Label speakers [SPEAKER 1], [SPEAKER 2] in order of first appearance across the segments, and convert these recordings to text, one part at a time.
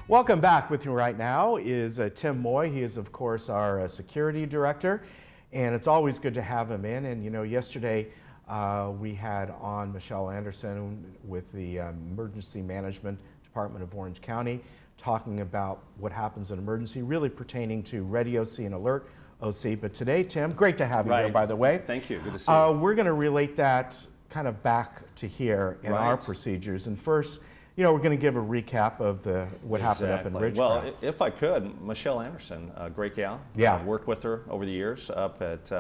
[SPEAKER 1] Welcome back. With me right now is Tim Moy. He is, of course, our security director, and it's always good to have him in. And you know, yesterday we had on Michelle Anderson with the Emergency Management Department of Orange County, talking about what happens in emergency, really pertaining to Ready OC and Alert OC. But today, Tim, great to have you here, by the way.
[SPEAKER 2] Thank you. Good to see you.
[SPEAKER 1] We're going to relate that kind of back to here in our procedures. And first, you know, we're going to give a recap of what happened up in Ridgecrest.
[SPEAKER 2] Well, if I could, Michelle Anderson, a great gal.
[SPEAKER 1] Yeah.
[SPEAKER 2] I've worked with her over the years up at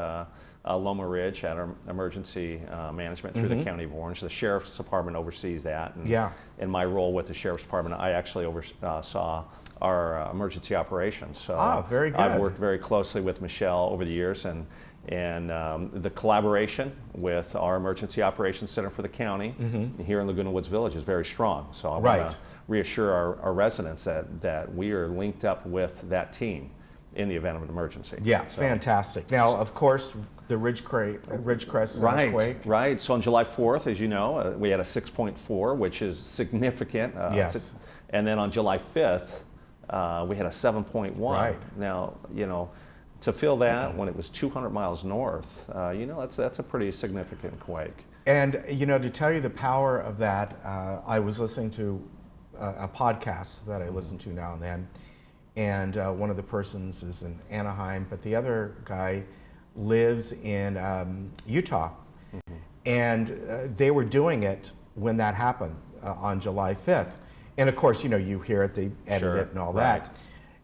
[SPEAKER 2] Loma Ridge at our emergency management through the County of Orange. The Sheriff's Department oversees that. And in my role with the Sheriff's Department, I actually oversaw our emergency operations. So
[SPEAKER 1] very good.
[SPEAKER 2] I've worked very closely with Michelle over the years, and the collaboration with our Emergency Operations Center for the county here in Laguna Woods Village is very strong. So I want to reassure our residents that we are linked up with that team in the event of an emergency.
[SPEAKER 1] Yeah, so fantastic. Now, of course, the Ridgecrest earthquake.
[SPEAKER 2] Right. So on July 4th, as you know, we had a 6.4, which is significant.
[SPEAKER 1] Yes.
[SPEAKER 2] And then on July 5th, we had a 7.1.
[SPEAKER 1] Right.
[SPEAKER 2] Now, you know, to feel that when it was 200 miles north, you know, that's a pretty significant quake.
[SPEAKER 1] And, you know, to tell you the power of that, I was listening to a podcast that I listen to now and then, and one of the persons is in Anaheim, but the other guy lives in Utah. And they were doing it when that happened on July 5th. And of course, you know, you hear it, they edit it and all that.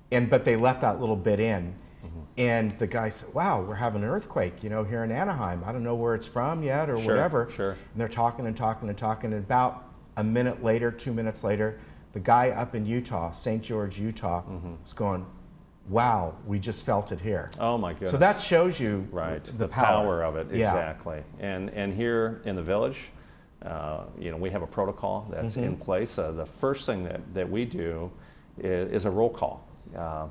[SPEAKER 1] But they left that little bit in. And the guy said, wow, we're having an earthquake, you know, here in Anaheim. I don't know where it's from yet or whatever. And they're talking and talking and talking. And about a minute later, 2 minutes later, the guy up in Utah, St. George, Utah, is going, wow, we just felt it here.
[SPEAKER 2] Oh my goodness.
[SPEAKER 1] So that shows you the power
[SPEAKER 2] of it, exactly. And here in the village, you know, we have a protocol that's in place. The first thing that we do is a roll call.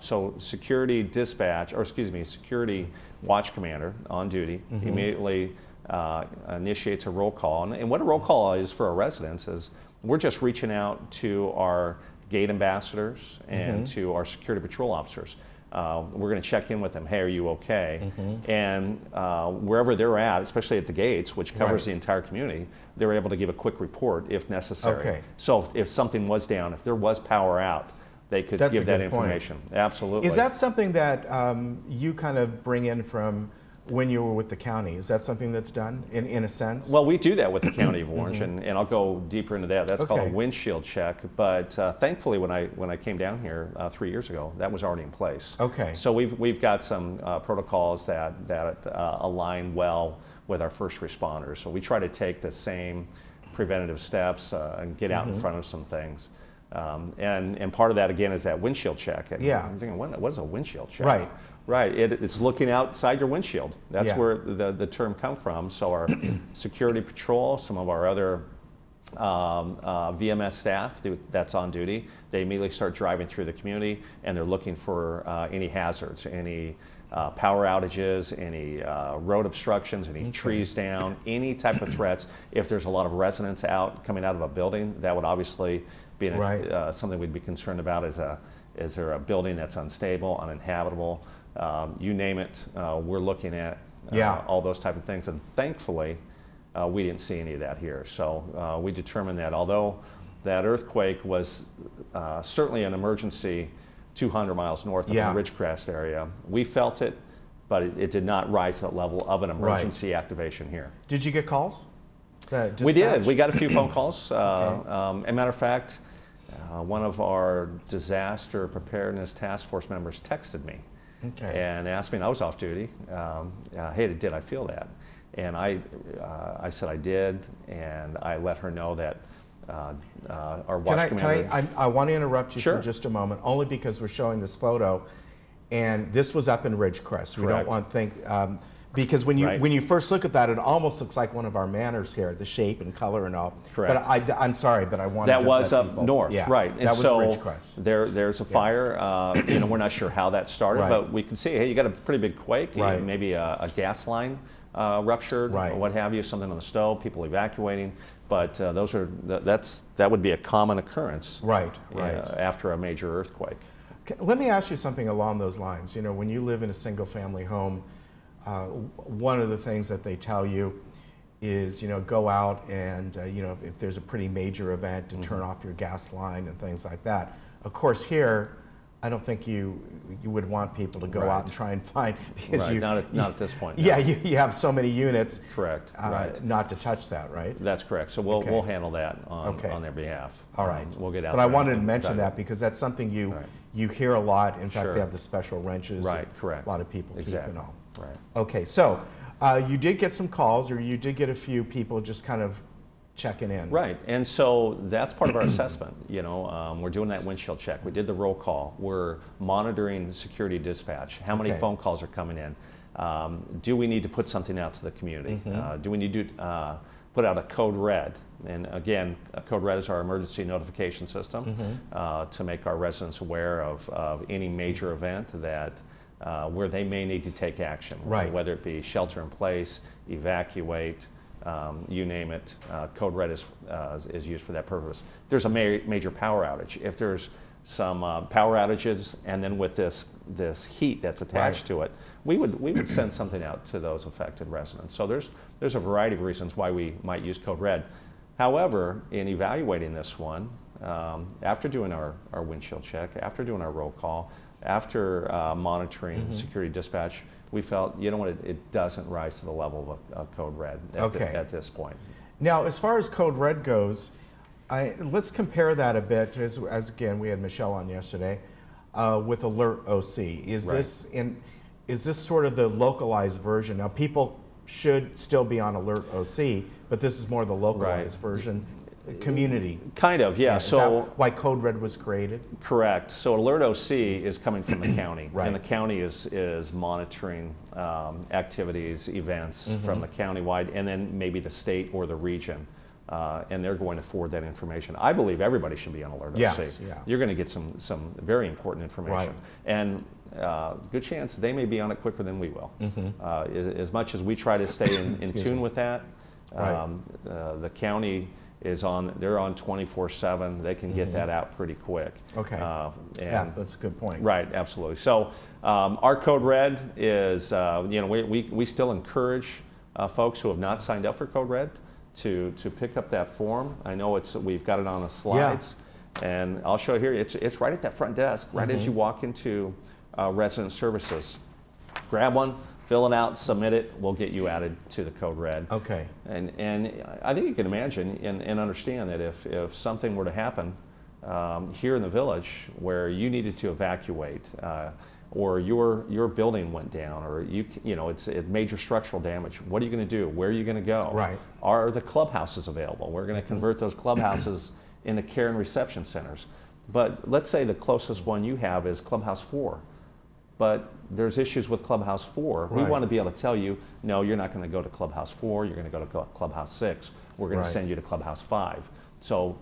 [SPEAKER 2] So security dispatch, or excuse me, security watch commander on duty immediately initiates a roll call. And what a roll call is for our residents is we're just reaching out to our gate ambassadors and to our security patrol officers. We're going to check in with them. Hey, are you okay? And wherever they're at, especially at the gates, which covers the entire community, they're able to give a quick report if necessary. So if something was down, if there was power out, they could give that information. Absolutely.
[SPEAKER 1] Is that something that you kind of bring in from when you were with the county? Is that something that's done in a sense?
[SPEAKER 2] Well, we do that with the County of Orange, and I'll go deeper into that. That's called a windshield check. But thankfully, when I came down here 3 years ago, that was already in place. So we've got some protocols that align well with our first responders. So we try to take the same preventative steps and get out in front of some things. And part of that, again, is that windshield check. And I'm thinking, what is a windshield check? Right, it's looking outside your windshield. That's where the term come from. So our security patrol, some of our other VMS staff that's on duty, they immediately start driving through the community, and they're looking for any hazards, any power outages, any road obstructions, any trees down, any type of threats. If there's a lot of residents coming out of a building, that would obviously be something we'd be concerned about. Is there a building that's unstable, uninhabitable? You name it, we're looking at all those type of things. And thankfully, we didn't see any of that here. So we determined that although that earthquake was certainly an emergency 200 miles north of the Ridgecrest area, we felt it, but it did not rise to that level of an emergency activation here.
[SPEAKER 1] Did you get calls?
[SPEAKER 2] We did. We got a few phone calls. As a matter of fact, one of our disaster preparedness task force members texted me and asked me, and I was off duty, hey, did I feel that? And I said I did, and I let her know that our watch commander...
[SPEAKER 1] I want to interrupt you for just a moment, only because we're showing this photo, and this was up in Ridgecrest. We don't want to think... because when you first look at that, it almost looks like one of our manors here, the shape and color and all. But I'm sorry, but I wanted
[SPEAKER 2] that was up north, right? And
[SPEAKER 1] that was Ridgecrest.
[SPEAKER 2] There's a fire. You know, we're not sure how that started, but we can see, hey, you got a pretty big quake. Maybe a gas line ruptured, or what have you, something on the stove, people evacuating. But that would be a common occurrence
[SPEAKER 1] Right, right.
[SPEAKER 2] after a major earthquake.
[SPEAKER 1] Let me ask you something along those lines. You know, when you live in a single-family home, one of the things that they tell you is, you know, go out and, you know, if there's a pretty major event, to turn off your gas line and things like that. Of course, here, I don't think you would want people to go out and try and find, because
[SPEAKER 2] right. Not at this point. No.
[SPEAKER 1] Yeah, you have so many units.
[SPEAKER 2] Correct. Right.
[SPEAKER 1] Not to touch that, right?
[SPEAKER 2] That's correct. So we'll handle that on their behalf.
[SPEAKER 1] All right.
[SPEAKER 2] We'll get out.
[SPEAKER 1] But I wanted to mention that because that's something you hear a lot. In fact,
[SPEAKER 2] Sure.
[SPEAKER 1] they have the special wrenches.
[SPEAKER 2] Right. Correct.
[SPEAKER 1] A lot of people keep and all.
[SPEAKER 2] Right.
[SPEAKER 1] Okay, so you did get some calls, or you did get a few people just kind of checking in.
[SPEAKER 2] Right, and so that's part of our assessment. You know, we're doing that windshield check. We did the roll call. We're monitoring security dispatch. How many phone calls are coming in? Do we need to put something out to the community? Do we need to put out a code red? And again, a code red is our emergency notification system to make our residents aware of any major event that where they may need to take action.
[SPEAKER 1] Right.
[SPEAKER 2] Whether it be shelter in place, evacuate, you name it. Code red is used for that purpose. There's a major power outage. If there's some power outages, and then with this heat that's attached to it, we would send something out to those affected residents. So there's a variety of reasons why we might use code red. However, in evaluating this one, after doing our windshield check, after doing our roll call, after monitoring security dispatch, we felt, you know what, it doesn't rise to the level of code red at this point.
[SPEAKER 1] Now, as far as code red goes, let's compare that a bit, as again, we had Michelle on yesterday, with Alert OC. Is this sort of the localized version? Now, people should still be on Alert OC, but this is more the localized version. Community.
[SPEAKER 2] Kind of, yeah.
[SPEAKER 1] Is that why Code Red was created?
[SPEAKER 2] Correct. So Alert OC is coming from the county,
[SPEAKER 1] Right.
[SPEAKER 2] and the county is monitoring activities, events from the countywide, and then maybe the state or the region, and they're going to forward that information. I believe everybody should be on Alert
[SPEAKER 1] Yes,
[SPEAKER 2] OC.
[SPEAKER 1] yeah.
[SPEAKER 2] You're going to get some very important information, and good chance they may be on it quicker than we will. As much as we try to stay in tune with that, the county they're on 24/7. They can get that out pretty quick.
[SPEAKER 1] Okay. Yeah, that's a good point.
[SPEAKER 2] Right, absolutely. So our code red is, you know, we still encourage folks who have not signed up for code red to pick up that form. I know we've got it on the slides, and I'll show you here. It's right at that front desk, right as you walk into resident services. Grab one, fill it out, submit it, we'll get you added to the code red.
[SPEAKER 1] Okay.
[SPEAKER 2] And I think you can imagine and understand that if something were to happen here in the village where you needed to evacuate, or your building went down, or you know it's major structural damage, what are you going to do? Where are you going to go?
[SPEAKER 1] Right.
[SPEAKER 2] Are the clubhouses available? We're going to convert those clubhouses into care and reception centers. But let's say the closest one you have is Clubhouse 4. But there's issues with Clubhouse 4. We want to be able to tell you, no, you're not going to go to Clubhouse 4, you're going to go to Clubhouse 6. We're going to send you to Clubhouse 5. So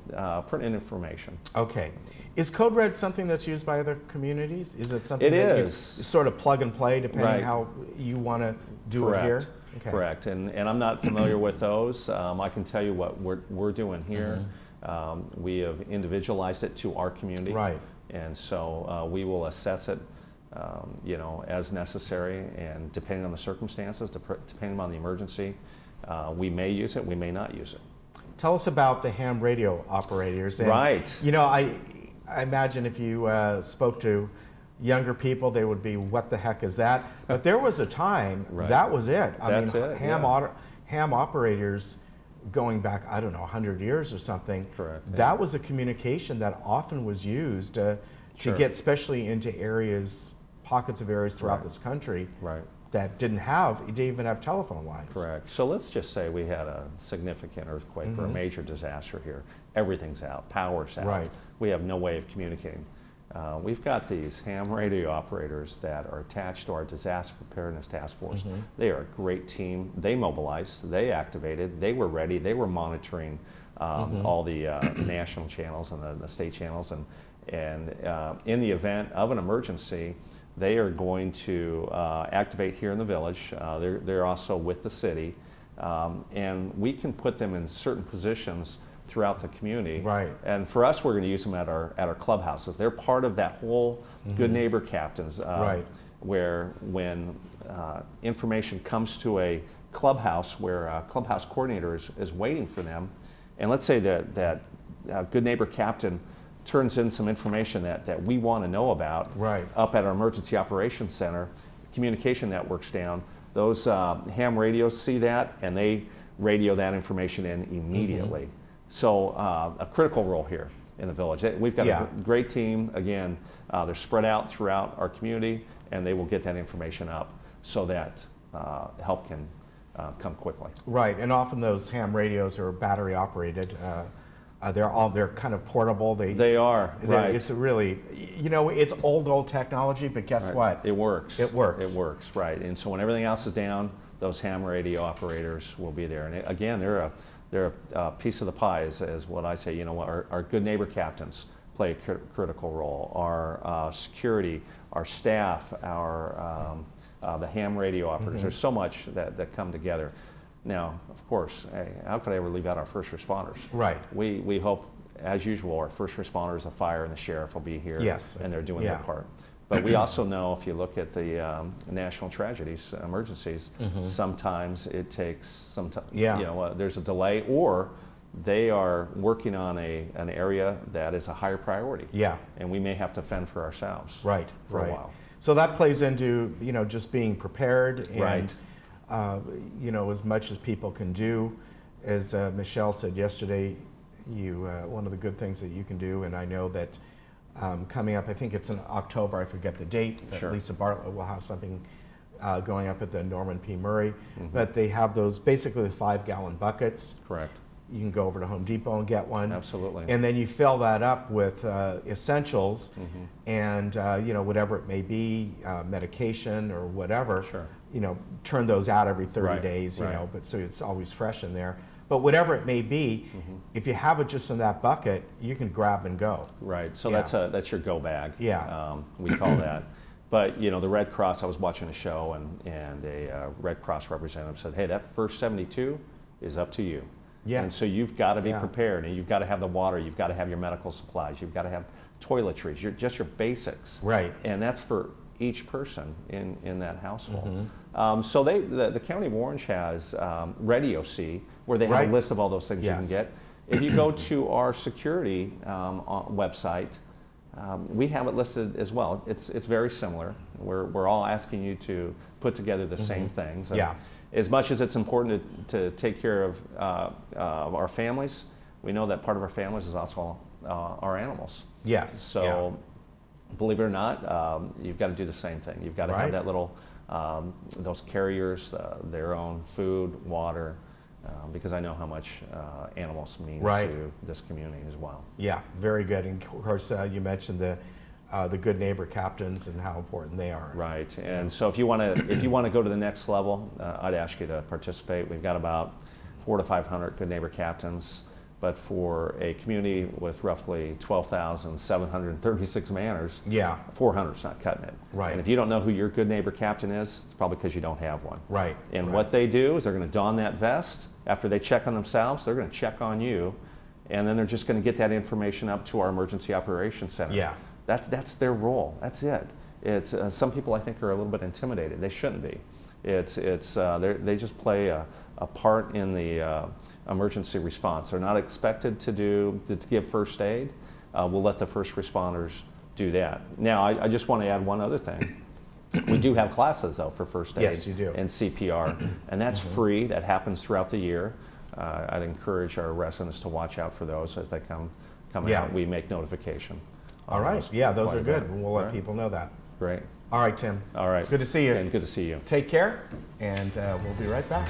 [SPEAKER 2] pertinent information.
[SPEAKER 1] Okay. Is Code Red something that's used by other communities? Is it something you sort of plug and play depending on how you want to do it here? Okay.
[SPEAKER 2] Correct. And I'm not familiar with those. I can tell you what we're doing here. We have individualized it to our community.
[SPEAKER 1] Right.
[SPEAKER 2] And so we will assess it you know, as necessary, and depending on the circumstances, depending on the emergency, we may use it, we may not use it.
[SPEAKER 1] Tell us about the ham radio operators. And, you know, I imagine if you spoke to younger people, they would be, what the heck is that? But there was a time, that was it. I mean, ham operators going back, I don't know, 100 years or something.
[SPEAKER 2] Correct.
[SPEAKER 1] That was a communication that often was used to get especially into areas, pockets of areas throughout this country that didn't even have telephone lines.
[SPEAKER 2] Correct. So let's just say we had a significant earthquake or a major disaster here. Everything's out, power's out.
[SPEAKER 1] Right.
[SPEAKER 2] We have no way of communicating. We've got these ham radio operators that are attached to our disaster preparedness task force. They are a great team. They mobilized, they activated, they were ready, they were monitoring all the national channels and the state channels, and in the event of an emergency, they are going to activate here in the village. They're also with the city, and we can put them in certain positions throughout the community.
[SPEAKER 1] Right.
[SPEAKER 2] And for us, we're going to use them at our clubhouses. They're part of that whole Good Neighbor Captains,
[SPEAKER 1] Right.
[SPEAKER 2] where when information comes to a clubhouse where a clubhouse coordinator is waiting for them, and let's say that Good Neighbor Captain turns in some information that we want to know about
[SPEAKER 1] Right.
[SPEAKER 2] up at our Emergency Operations Center, communication network's down, those ham radios see that and they radio that information in immediately. So a critical role here in the village. We've got
[SPEAKER 1] Yeah.
[SPEAKER 2] a great team. Again, they're spread out throughout our community and they will get that information up so that help can come quickly.
[SPEAKER 1] Right, and often those ham radios are battery operated. They're kind of portable.
[SPEAKER 2] They are, right.
[SPEAKER 1] It's a really, it's old technology, but guess
[SPEAKER 2] Right.
[SPEAKER 1] what?
[SPEAKER 2] It works.
[SPEAKER 1] It works.
[SPEAKER 2] It works, right. And so when everything else is down, those ham radio operators will be there. And again, they're a piece of the pie, is what I say. Our Good Neighbor Captains play a critical role. Our security, our staff, the ham radio operators. There's so much that come together. Now, of course, how could I ever leave out our first responders?
[SPEAKER 1] Right.
[SPEAKER 2] We hope, as usual, our first responders, the fire and the sheriff will be here.
[SPEAKER 1] Yes.
[SPEAKER 2] And they're doing
[SPEAKER 1] Yeah.
[SPEAKER 2] their part. But we also know, if you look at the national tragedies, emergencies, sometimes it takes some time.
[SPEAKER 1] Yeah.
[SPEAKER 2] There's a delay, or they are working on an area that is a higher priority.
[SPEAKER 1] Yeah.
[SPEAKER 2] And we may have to fend for ourselves.
[SPEAKER 1] Right.
[SPEAKER 2] For
[SPEAKER 1] right.
[SPEAKER 2] a while.
[SPEAKER 1] So that plays into just being prepared and
[SPEAKER 2] Right.
[SPEAKER 1] As much as people can do. As Michelle said yesterday, one of the good things that you can do, and I know that coming up, I think it's in October, I forget the date, but
[SPEAKER 2] Sure.
[SPEAKER 1] Lisa Bartlett will have something going up at the Norman P. Murray, but they have those basically 5-gallon buckets.
[SPEAKER 2] Correct.
[SPEAKER 1] You can go over to Home Depot and get one.
[SPEAKER 2] Absolutely.
[SPEAKER 1] And then you fill that up with essentials and whatever it may be, medication or whatever.
[SPEAKER 2] Sure.
[SPEAKER 1] Turn those out every 30
[SPEAKER 2] Right,
[SPEAKER 1] days,
[SPEAKER 2] right.
[SPEAKER 1] but so it's always fresh in there. But whatever it may be, if you have it just in that bucket, you can grab and go.
[SPEAKER 2] Right. So
[SPEAKER 1] Yeah.
[SPEAKER 2] that's your go bag.
[SPEAKER 1] Yeah.
[SPEAKER 2] We call that. But the Red Cross, I was watching a show and a Red Cross representative said, "Hey, that first 72 is up to you."
[SPEAKER 1] Yeah.
[SPEAKER 2] And so you've got to be
[SPEAKER 1] Yeah.
[SPEAKER 2] prepared, and you've got to have the water, you've got to have your medical supplies, you've got to have toiletries, just your basics.
[SPEAKER 1] Right.
[SPEAKER 2] And that's for each person in that household. So the County of Orange has Radio C, where they have
[SPEAKER 1] Right.
[SPEAKER 2] a list of all those things you
[SPEAKER 1] Yes.
[SPEAKER 2] can get. If you go to our security website, we have it listed as well. It's very similar. We're all asking you to put together the same things. And
[SPEAKER 1] Yeah.
[SPEAKER 2] as much as it's important to take care of our families, we know that part of our families is also our animals.
[SPEAKER 1] Yes.
[SPEAKER 2] So, believe it or not, you've got to do the same thing. You've got to
[SPEAKER 1] Right.
[SPEAKER 2] have that little, those carriers, their own food, water, because I know how much animals mean
[SPEAKER 1] Right.
[SPEAKER 2] to this community as well.
[SPEAKER 1] Yeah, very good. And of course, you mentioned the Good Neighbor Captains and how important they are.
[SPEAKER 2] Right, and so if you want to go to the next level, I'd ask you to participate. We've got about 400 to 500 Good Neighbor Captains, but for a community with roughly 12,736 manners,
[SPEAKER 1] Yeah.
[SPEAKER 2] 400 is not cutting it.
[SPEAKER 1] Right.
[SPEAKER 2] And if you don't know who your Good Neighbor Captain is, it's probably because you don't have one.
[SPEAKER 1] Right.
[SPEAKER 2] And
[SPEAKER 1] right.
[SPEAKER 2] what they do is they're going to don that vest. After they check on themselves, they're going to check on you, and then they're just going to get that information up to our Emergency Operations Center.
[SPEAKER 1] Yeah.
[SPEAKER 2] That's their role. That's it. It's some people I think are a little bit intimidated. They shouldn't be. They just play a part in the emergency response. They're not expected to give first aid. We'll let the first responders do that. Now, I just want to add one other thing. We do have classes though for first aid.
[SPEAKER 1] Yes, you do.
[SPEAKER 2] And CPR, and that's free. That happens throughout the year. I'd encourage our residents to watch out for those as they come
[SPEAKER 1] Yeah.
[SPEAKER 2] out. We make notification.
[SPEAKER 1] All right. Yeah, those
[SPEAKER 2] quite
[SPEAKER 1] are
[SPEAKER 2] a
[SPEAKER 1] good.
[SPEAKER 2] bit.
[SPEAKER 1] We'll let
[SPEAKER 2] All right.
[SPEAKER 1] people know that.
[SPEAKER 2] Great.
[SPEAKER 1] All right, Tim.
[SPEAKER 2] All right.
[SPEAKER 1] Good to see you.
[SPEAKER 2] And good to see you.
[SPEAKER 1] Take care, and we'll be right back.